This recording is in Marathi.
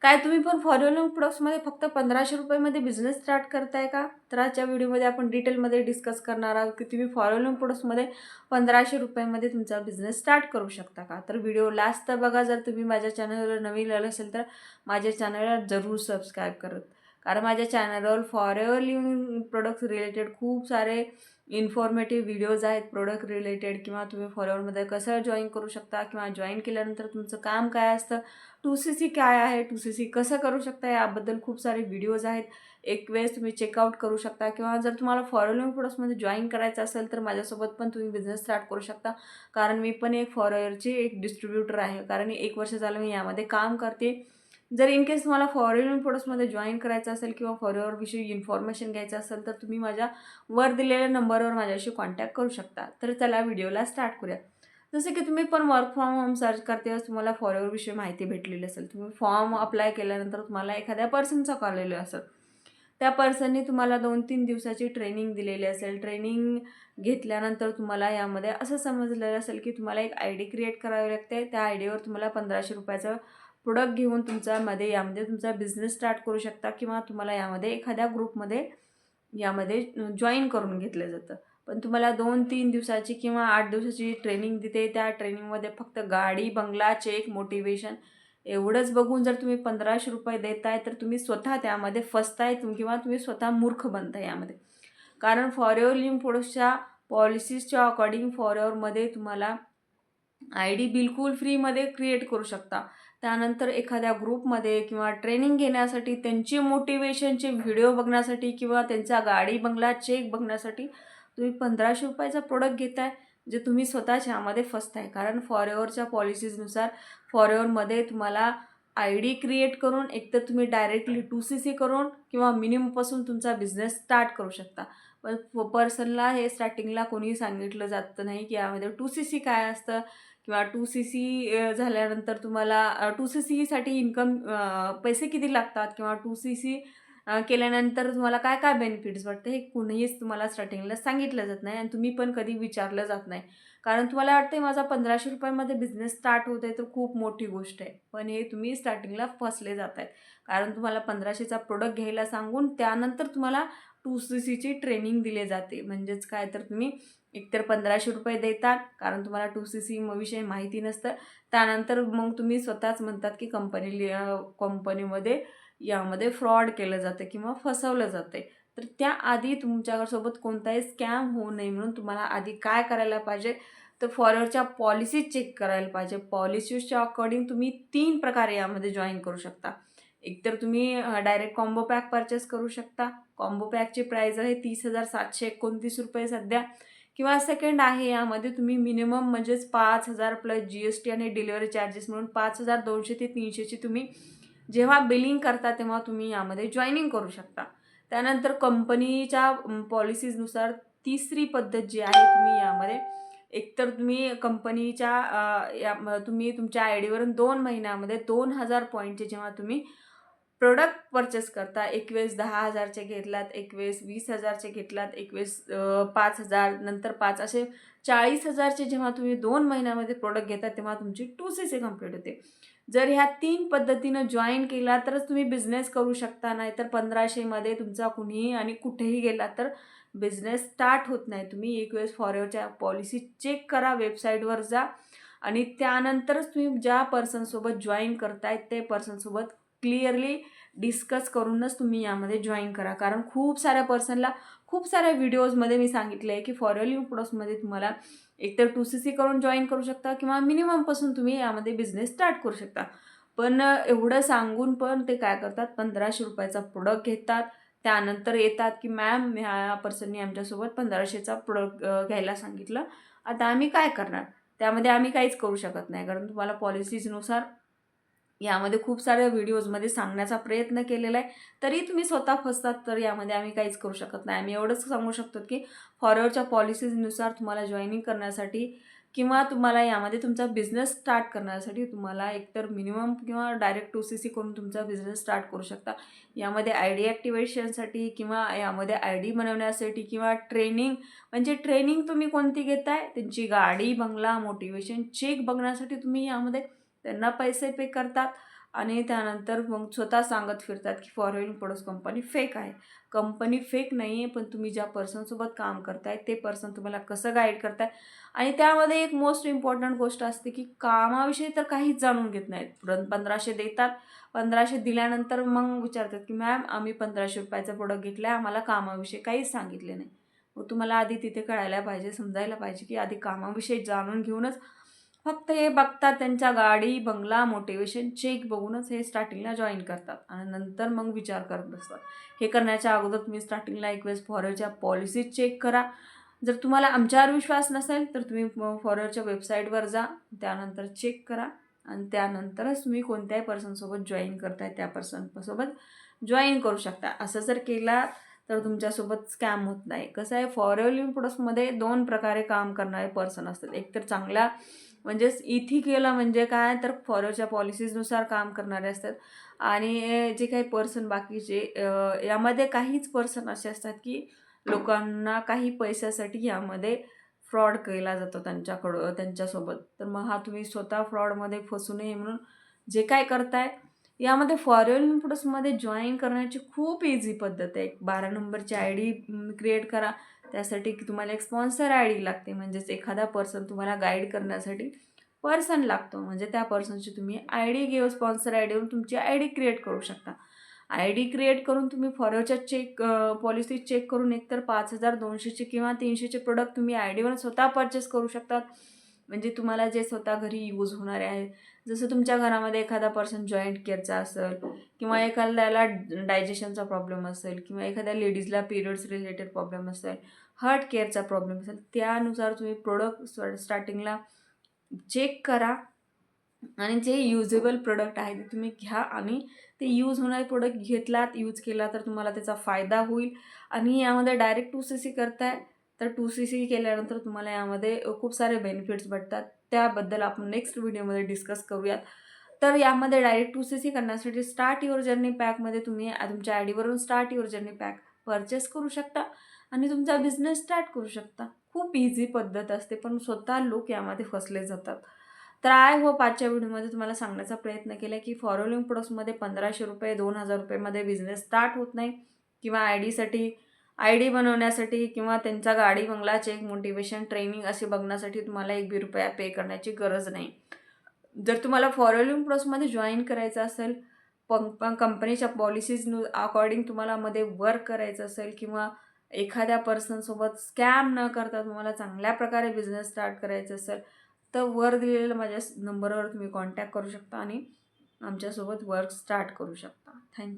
काय तुम्ही पण फॉरेन प्रोडक्ट्समध्ये फक्त 1500 रुपयामध्ये बिझनेस स्टार्ट करताय का? तर आजच्या व्हिडिओमध्ये आपण डिटेलमध्ये डिस्कस करणार आहोत की तुम्ही फॉरेन प्रोडक्ट्समध्ये 1500 रुपयामध्ये तुमचा बिझनेस स्टार्ट करू शकता का? तर व्हिडिओ लास्ट तर बघा. जर तुम्ही माझ्या चॅनलवर नवीन आले असेल तर माझ्या चॅनलला जरूर सबस्क्राईब करत, कारण माझ्या चॅनलवर फॉरेवर लिव्हिंग प्रोडक्ट्स रिलेटेड खूप सारे इन्फॉर्मेटिव्ह व्हिडिओज आहेत प्रोडक्ट रिलेटेड, किंवा तुम्ही फॉरेवरमध्ये कसं जॉईन करू शकता, किंवा जॉईन केल्यानंतर तुमचं काम काय असतं, 2CC काय आहे, 2CC कसं करू शकता, याबद्दल खूप सारे व्हिडिओज आहेत. एक वेळेस तुम्ही चेकआउट करू शकता, किंवा जर तुम्हाला फॉरेन प्रोडक्ट्समध्ये जॉईन करायचं असेल तर माझ्यासोबत पण तुम्ही बिझनेस स्टार्ट करू शकता, कारण मी पण एक फॉरेवरची एक डिस्ट्रीब्युटर आहे. कारण 1 वर्ष झालं मी यामध्ये काम करते. जर इन केस तुम्हाला फॉरेन प्रोडक्ट्समध्ये जॉईन करायचं असेल किंवा फॉरेवरविषयी इन्फॉर्मेशन घ्यायचं असेल तर तुम्ही माझ्या वर दिलेल्या नंबरवर माझ्याशी कॉन्टॅक्ट करू शकता. तर चला व्हिडिओला स्टार्ट करूया. जसं की तुम्ही पण वर्क फ्रॉम होम सर्च करतेवेळेस तुम्हाला फॉरेवरविषयी माहिती भेटलेली असेल. तुम्ही फॉर्म अप्लाय केल्यानंतर तुम्हाला एखाद्या पर्सनचा कॉल आलेला असेल. त्या पर्सननी तुम्हाला 2-3 दिवसाची ट्रेनिंग दिलेली असेल. ट्रेनिंग घेतल्यानंतर तुम्हाला यामध्ये असं समजलेलं असेल की तुम्हाला एक आय डी क्रिएट करावी लागते. त्या आय डीवर तुम्हाला 1500 रुपयाचं प्रोडक्ट घेऊन यामध्ये तुमचा बिझनेस स्टार्ट करू शकता, किंवा तुम्हाला यामध्ये एखाद्या ग्रुपमध्ये यामध्ये जॉईन करून घेतलं जातं. पण तुम्हाला 2-3 दिवसाची किंवा 8 दिवसाची ट्रेनिंग देते. त्या ट्रेनिंगमध्ये फक्त गाडी, बंगला, चेक, मोटिवेशन एवढंच बघून जर तुम्ही 1500 रुपये देताय तर तुम्ही स्वतः त्यामध्ये फसताय, किंवा तुम्ही स्वतः मूर्ख बनताय यामध्ये. कारण फॉरेवर लिव्हिंग प्रोडक्ट्सच्या पॉलिसीजच्या अकॉर्डिंग फॉरेवरमध्ये तुम्हाला आय डी बिलकुल फ्रीमध्ये क्रिएट करू शकता. त्यानंतर एखाद्या ग्रुपमध्ये किंवा ट्रेनिंग घेण्यासाठी, त्यांची मोटिवेशनचे व्हिडिओ बघण्यासाठी, किंवा त्यांचा गाडी, बंगला, चेक बघण्यासाठी तुम्ही 1500 रुपयाचा प्रोडक्ट घेताय, जे तुम्ही स्वतःच ह्यामध्ये फसताय. कारण फॉरेवरच्या पॉलिसीजनुसार फॉरेवरमध्ये तुम्हाला आय डी क्रिएट करून एकतर तुम्ही डायरेक्टली 2CC करून किंवा मिनिममपासून तुमचा बिझनेस स्टार्ट करू शकता. पण पर्सनला हे स्टार्टिंगला कोणीही सांगितलं जातं नाही की यामध्ये 2CC काय असतं, किंवा 2CC झाल्यानंतर तुम्हाला 2CCसाठी पैसे किती लागतात, किंवा 2CC केल्यानंतर तुम्हाला काय काय बेनिफिट्स वाटते, हे कुणीच तुम्हाला स्टार्टिंगला सांगितलं जात नाही आणि तुम्ही पण कधी विचारलं जात नाही. कारण तुम्हाला वाटते माझा 1500 रुपयामध्ये बिझनेस स्टार्ट होत आहे तर खूप मोठी गोष्ट आहे. पण हे तुम्ही स्टार्टिंगला फसले जात आहेत. कारण तुम्हाला 1500चा प्रोडक्ट घ्यायला सांगून त्यानंतर तुम्हाला 2CCची ट्रेनिंग दिली जाते. म्हणजेच काय, तर तुम्ही एकतर 1500 रुपये देतात कारण तुम्हाला 2CC विषयी माहिती नसतं. त्यानंतर मग तुम्ही स्वतःच म्हणतात की कंपनीमध्ये यामध्ये फ्रॉड केलं जातं किंवा फसवलं जातं. तर त्याआधी तुमच्यासोबत कोणताही स्कॅम होऊ नये म्हणून तुम्हाला आधी काय करायला पाहिजे, तर फॉरवर्डच्या पॉलिसीज चेक करायला पाहिजे. पॉलिसीजच्या अकॉर्डिंग तुम्ही 3 प्रकारे यामध्ये जॉईन करू शकता. एकतर तुम्ही डायरेक्ट कॉम्बो पॅक परचेस करू शकता. कॉम्बो पॅकची प्राईस आहे 30,729 रुपये सध्या. किंवा सेकंड आहे, यामध्ये तुम्ही मिनिमम म्हणजेच 5,000 प्लस GST आणि डिलिव्हरी चार्जेस म्हणून 5,200 ते 300ची तुम्ही जेव्हा बिलिंग करता तेव्हा तुम्ही यामध्ये जॉईनिंग करू शकता. त्यानंतर कंपनीच्या पॉलिसीजनुसार तिसरी पद्धत जी आहे, तुम्ही यामध्ये एकतर तुम्ही कंपनीच्या तुम्ही तुमच्या आय डीवरून 2 महिन्यामध्ये 2,000 पॉईंटचे जेव्हा तुम्ही प्रोडक्ट परचेस करता, एक वेळेस 10,000चे घेतलात, एक वेळेस 20,000चे घेतलात, एक वेळेस 5,000, नंतर 5, असे 40,000चे जेव्हा तुम्ही 2 महिन्यामध्ये प्रोडक्ट घेता तेव्हा तुमची 2CC कंप्लीट होते. जर ह्या 3 पद्धतीनं जॉईन केला तरच तुम्ही बिझनेस करू शकता, नाहीतर 1500मध्ये तुमचा कुणीही आणि कुठेही गेला तर बिझनेस स्टार्ट होत नाही. तुम्ही एक वेळेस फॉरएव्हरच्या पॉलिसी चेक करा, वेबसाईटवर जा आणि त्यानंतरच तुम्ही ज्या पर्सनसोबत जॉईन करताय ते पर्सनसोबत क्लिअरली डिस्कस करूनच तुम्ही यामध्ये जॉईन करा. कारण खूप साऱ्या पर्सनला खूप साऱ्या व्हिडिओजमध्ये मी सांगितलं आहे की फॉरेन लिव्हिंग प्रोडक्ट्समध्ये तुम्हाला एकतर 2CC करून जॉईन करू शकता, किंवा मिनिममपासून तुम्ही यामध्ये बिझनेस स्टार्ट करू शकता. पण एवढं सांगून पण ते काय करतात, 1500 रुपयाचा प्रोडक्ट घेतात. त्यानंतर येतात की मॅम ह्या पर्सननी आमच्यासोबत 1500चा प्रोडक्ट घ्यायला सांगितलं, आता आम्ही काय करणार? त्यामध्ये आम्ही काहीच करू शकत नाही, कारण तुम्हाला पॉलिसीजनुसार यामध्ये खूप साऱ्या व्हिडिओजमध्ये सांगण्याचा प्रयत्न केलेला आहे. तरी तुम्ही स्वतः फसतात, तर यामध्ये आम्ही काहीच करू शकत नाही. आम्ही एवढंच सांगू शकतो की फॉरवर्डच्या पॉलिसीजनुसार तुम्हाला जॉईनिंग करण्यासाठी किंवा तुम्हाला यामध्ये तुमचा बिझनेस स्टार्ट करण्यासाठी तुम्हाला एकतर मिनिमम किंवा डायरेक्ट 2CC करून तुमचा बिझनेस स्टार्ट करू शकता. यामध्ये आय डी ॲक्टिवेशनसाठी किंवा यामध्ये आय डी बनवण्यासाठी किंवा ट्रेनिंग, म्हणजे ट्रेनिंग तुम्ही कोणती घेताय, त्यांची गाडी, बंगला, मोटिवेशन चेक बघण्यासाठी तुम्ही यामध्ये त्यांना पैसे पे करतात. आणि त्यानंतर मग स्वतः सांगत फिरतात की फॉरवर्डिंग प्रोडक्ट्स कंपनी फेक आहे. कंपनी फेक नाही आहे, पण तुम्ही ज्या पर्सनसोबत काम करताय ते पर्सन तुम्हाला कसं गाईड करताय. आणि त्यामध्ये एक मोस्ट इम्पॉर्टंट गोष्ट असते की कामाविषयी तर काहीच जाणून घेत नाहीत. 1500 देतात, 1500 दिल्यानंतर मग विचारतात की मॅम आम्ही 1500 रुपयाचा प्रोडक्ट घेतला आहे, आम्हाला कामाविषयी काहीच सांगितले नाही. मग तुम्हाला आधी तिथे कळायला पाहिजे, समजायला पाहिजे की आधी कामाविषयी जाणून घेऊनच फक्त हे बघतात, त्यांच्या गाडी, बंगला, मोटिवेशन चेक बघूनच हे स्टार्टिंगला जॉईन करतात आणि नंतर मग विचार करत बसतात. हे करण्याच्या अगोदर तुम्ही स्टार्टिंगला एक वेळेस फॉरवर्डच्या पॉलिसीज चेक करा. जर तुम्हाला आमच्यावर विश्वास नसेल तर तुम्ही फॉरवर्डच्या वेबसाईटवर जा, त्यानंतर चेक करा आणि त्यानंतरच तुम्ही कोणत्याही पर्सनसोबत जॉईन करताय त्या पर्सनसोबत जॉईन करू शकता. असं जर केला तर तुमच्यासोबत स्कॅम होत नाही. कसं आहे, फॉरवर्डिंग प्रोडक्ट्समध्ये 2 प्रकारे काम करणारे पर्सन असतात. एक तर चांगल्या म्हणजेच इथिकल म्हणजे काय, तर फॉरवर्डच्या पॉलिसीजनुसार काम करणारे असतात आणि जे काही पर्सन बाकीचे यामध्ये काहीच पर्सन असे असतात की लोकांना काही पैशासाठी यामध्ये फ्रॉड केला जातो त्यांच्यासोबत. तर मग हा तुम्ही स्वतः फ्रॉडमध्ये फसू नये म्हणून जे काय करताय, यामध्ये फॉरवर्डिंग प्रोडक्ट्समध्ये जॉईन करण्याची खूप इझी पद्धत आहे. 12 नंबरची ID क्रिएट करा. त्यासाठी की तुम्हाला एक स्पॉन्सर ID लागते, म्हणजेच एखादा पर्सन तुम्हाला गाईड करण्यासाठी पर्सन लागतो. म्हणजे त्या पर्सनची तुम्ही ID घेऊ, स्पॉन्सर IDवरून तुमची ID क्रिएट करू शकता. ID क्रिएट करून तुम्ही फॉरवर्डच्या पॉलिसी चेक करून एकतर 5200चे किंवा 300चे प्रोडक्ट तुम्ही IDवर स्वतः परचेस करू शकतात. म्हणजे तुम्हाला जे स्वतः घरी यूज होणारे आहेत. जसं तुमच्या घरामध्ये एखादा पर्सन जॉईंट केअरचा असेल किंवा एखाद्याला डायजेशनचा प्रॉब्लेम असेल किंवा एखाद्या लेडीजला पिरियड्स रिलेटेड प्रॉब्लेम असेल, हार्ट केअरचा प्रॉब्लेम असेल, त्यानुसार तुम्ही प्रोडक्ट स्टार्टिंगला चेक करा आणि जे युजेबल प्रोडक्ट आहे ते तुम्ही घ्या आणि ते यूज होणारे प्रोडक्ट घेतलात, यूज केला तर तुम्हाला त्याचा फायदा होईल. आणि यामध्ये डायरेक्ट 2CC करताय तर 2CC केल्यानंतर तुम्हाला यामध्ये खूप सारे बेनिफिट्स भेटतात. त्याबद्दल आपण नेक्स्ट व्हिडिओमध्ये डिस्कस करूयात. तर यामध्ये डायरेक्ट 2CC करण्यासाठी स्टार्ट युअर जर्नी पॅकमध्ये तुम्ही तुमच्या IDवरून start your journey pack purchase करू शकता आणि तुमचा बिझनेस स्टार्ट करू शकता. खूप इझी पद्धत असते, पण स्वतः लोक यामध्ये फसले जातात. तर आय होप आजच्या व्हिडिओमध्ये तुम्हाला सांगण्याचा प्रयत्न केला की फॉरवर्डिंग प्रोडक्ट्समध्ये 1500 रुपये, 2000 रुपयेमध्ये बिझनेस स्टार्ट होत नाही किंवा ID बनवण्यासाठी किंवा त्यांचा गाडी, बंगला, चेक, मोटिवेशन, ट्रेनिंग असे बघण्यासाठी तुम्हाला ₹1 पे करण्याची गरज नाही. जर तुम्हाला फॉरवर्डिंग प्रोडक्ट्समध्ये जॉईन करायचं असेल, कंपनीच्या पॉलिसीज अकॉर्डिंग तुम्हाला मध्ये वर्क करायचं असेल किंवा एखाद्या पर्सनसोबत स्कॅम न करता तुम्हाला चांगल्या प्रकारे बिझनेस स्टार्ट करायचं असेल, तर वर दिलेल्या माझ्या नंबरवर तुम्ही कॉन्टॅक्ट करू शकता आणि आमच्यासोबत वर्क स्टार्ट करू शकता. थँक्यू.